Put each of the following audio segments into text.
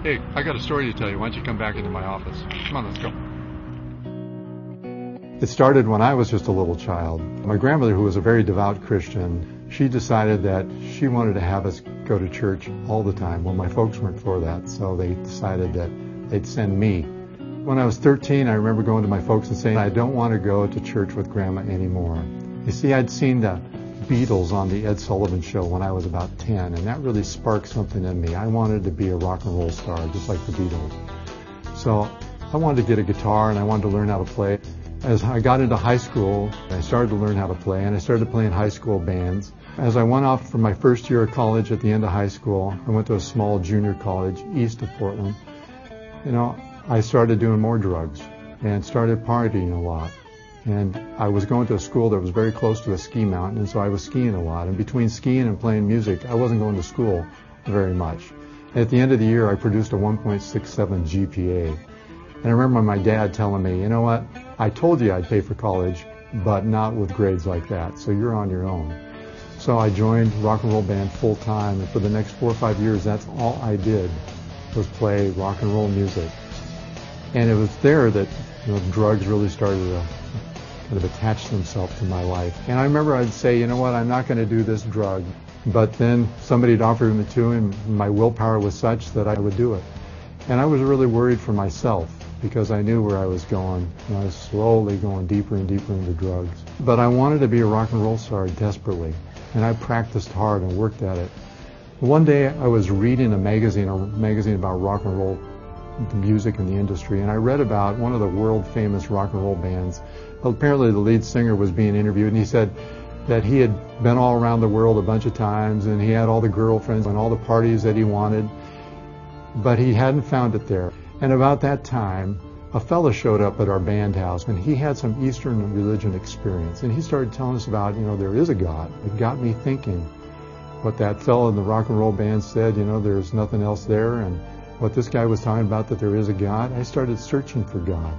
Hey, I got a story to tell you. Why don't you come back into my office? Come on, let's go. It started when I was just a little child. My grandmother, who was a very devout Christian, she decided that she wanted to have us go to church all the time. Well, my folks weren't for that, so they decided that they'd send me. When I was 13, I remember going to my folks and saying, I don't want to go to church with Grandma anymore. You see, I'd seen the Beatles on the Ed Sullivan Show when I was about 10, and that really sparked something in me. I wanted to be a rock and roll star, just like the Beatles. So I wanted to get a guitar, and I wanted to learn how to play. As I got into high school, I started to learn how to play, and I started playing high school bands. As I went off for my first year of college at the end of high school, I went to a small junior college east of Portland. I started doing more drugs and started partying a lot. And I was going to a school that was very close to a ski mountain, and so I was skiing a lot. And between skiing and playing music, I wasn't going to school very much. At the end of the year, I produced a 1.67 GPA. And I remember my dad telling me, you know what, I told you I'd pay for college, but not with grades like that, so you're on your own. So I joined rock and roll band full time, and for the next 4 or 5 years, that's all I did was play rock and roll music. And it was there that drugs really started to kind of attach themselves to my life. And I remember I'd say, you know what, I'm not going to do this drug. But then somebody had offered me to, and my willpower was such that I would do it. And I was really worried for myself because I knew where I was going. And I was slowly going deeper and deeper into drugs. But I wanted to be a rock and roll star desperately. And I practiced hard and worked at it. One day I was reading a magazine about rock and roll music in the industry, and I read about one of the world famous rock and roll bands. Apparently the lead singer was being interviewed, and he said that he had been all around the world a bunch of times, and he had all the girlfriends and all the parties that he wanted, but he hadn't found it there. And about that time, a fella showed up at our band house, and he had some Eastern religion experience, and he started telling us about, there is a God. It got me thinking what that fella in the rock and roll band said, there's nothing else there, and what this guy was talking about, that there is a God. I started searching for God,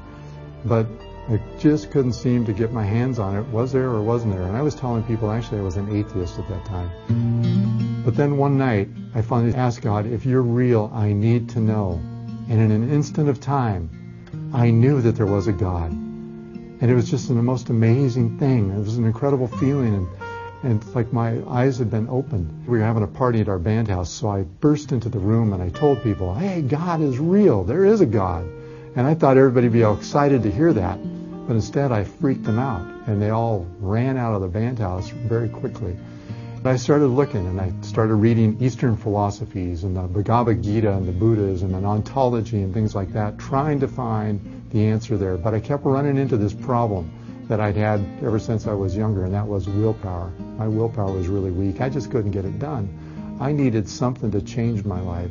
but I just couldn't seem to get my hands on it. Was there or wasn't there? And I was telling people, actually, I was an atheist at that time. But then one night, I finally asked God, if you're real, I need to know. And in an instant of time, I knew that there was a God. And it was just the most amazing thing. It was an incredible feeling, and it's like my eyes had been opened. We were having a party at our band house, so I burst into the room and I told people, hey, God is real. There is a God. And I thought everybody would be all excited to hear that. But instead, I freaked them out, and they all ran out of the band house very quickly. But I started looking, and I started reading Eastern philosophies and the Bhagavad Gita and the Buddhism and ontology and things like that, trying to find the answer there. But I kept running into this problem that I'd had ever since I was younger, and that was willpower. My willpower was really weak. I just couldn't get it done. I needed something to change my life.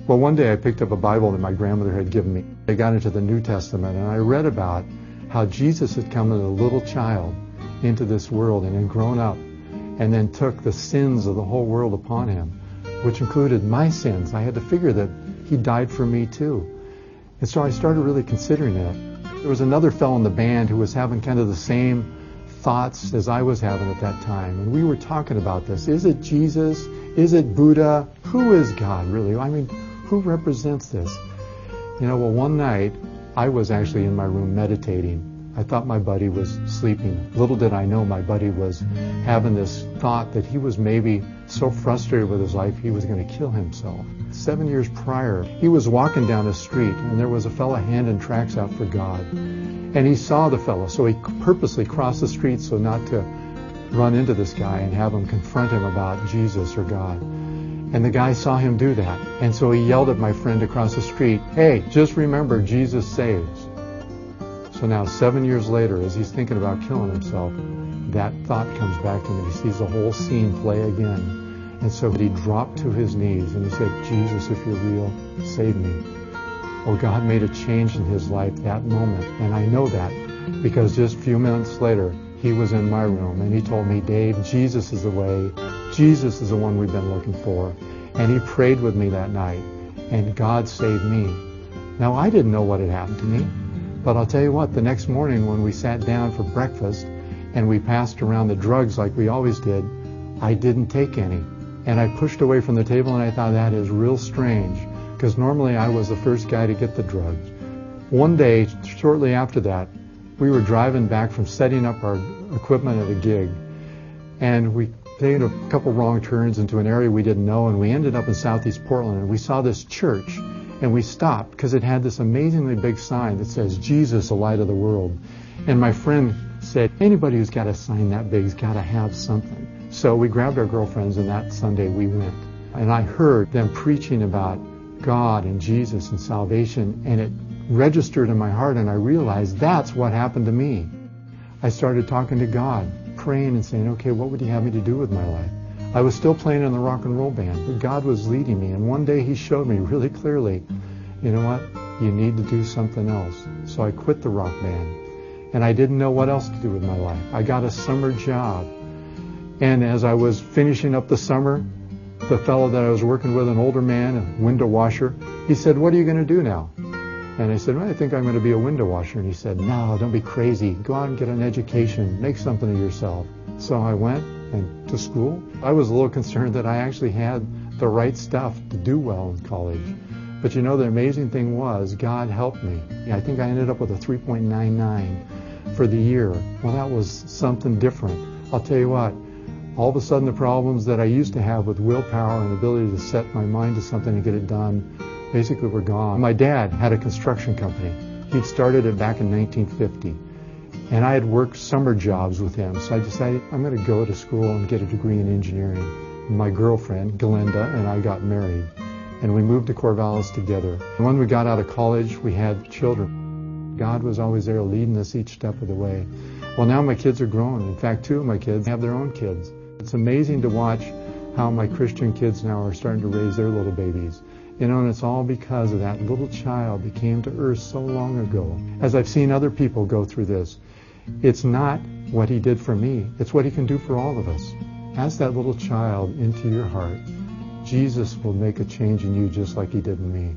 Well, one day I picked up a Bible that my grandmother had given me. I got into the New Testament, and I read about how Jesus had come as a little child into this world and had grown up, and then took the sins of the whole world upon him, which included my sins. I had to figure that he died for me too. And so I started really considering that. There was another fellow in the band who was having kind of the same thoughts as I was having at that time. And we were talking about this. Is it Jesus? Is it Buddha? Who is God, really? I mean, who represents this? Well, one night, I was actually in my room meditating. I thought my buddy was sleeping. Little did I know my buddy was having this thought that he was maybe so frustrated with his life he was going to kill himself. 7 years prior, he was walking down a street, and there was a fella handing tracts out for God. And he saw the fellow, so he purposely crossed the street so not to run into this guy and have him confront him about Jesus or God. And the guy saw him do that. And so he yelled at my friend across the street, hey, just remember, Jesus saves. So now 7 years later, as he's thinking about killing himself, that thought comes back to him. He sees the whole scene play again. And so he dropped to his knees and he said, Jesus, if you're real, save me. Well, God made a change in his life that moment. And I know that because just a few minutes later, he was in my room and he told me, Dave, Jesus is the way. Jesus is the one we've been looking for. And he prayed with me that night, and God saved me. Now, I didn't know what had happened to me, but I'll tell you what, the next morning when we sat down for breakfast and we passed around the drugs like we always did, I didn't take any. And I pushed away from the table and I thought, that is real strange. because normally I was the first guy to get the drugs. One day, shortly after that, we were driving back from setting up our equipment at a gig, and we taken a couple wrong turns into an area we didn't know, and we ended up in southeast Portland, and we saw this church, and we stopped because it had this amazingly big sign that says, Jesus, the light of the world. And my friend said, anybody who's got a sign that big has got to have something. So we grabbed our girlfriends, and that Sunday we went. And I heard them preaching about God and Jesus and salvation, and it registered in my heart, and I realized that's what happened to me. I started talking to God, praying and saying, okay, what would you have me to do with my life? I was still playing in the rock and roll band, but God was leading me. And one day he showed me really clearly, you know what? You need to do something else. So I quit the rock band. And I didn't know what else to do with my life. I got a summer job. And as I was finishing up the summer, the fellow that I was working with, an older man, a window washer, he said, what are you going to do now? And I said, well, I think I'm going to be a window washer. And he said, no, don't be crazy. Go out and get an education. Make something of yourself. So I went to school. I was a little concerned that I actually had the right stuff to do well in college. But you know, the amazing thing was, God helped me. I think I ended up with a 3.99 for the year. Well, that was something different. I'll tell you what, all of a sudden the problems that I used to have with willpower and ability to set my mind to something and get it done basically were gone. My dad had a construction company. He'd started it back in 1950. And I had worked summer jobs with him. So I decided I'm going to go to school and get a degree in engineering. My girlfriend, Glenda, and I got married. And we moved to Corvallis together. And when we got out of college, we had children. God was always there leading us each step of the way. Well, now my kids are grown. In fact, 2 of my kids have their own kids. It's amazing to watch how my Christian kids now are starting to raise their little babies. You know, and it's all because of that little child that came to earth so long ago. As I've seen other people go through this, it's not what he did for me. It's what he can do for all of us. Ask that little child into your heart. Jesus will make a change in you just like he did in me.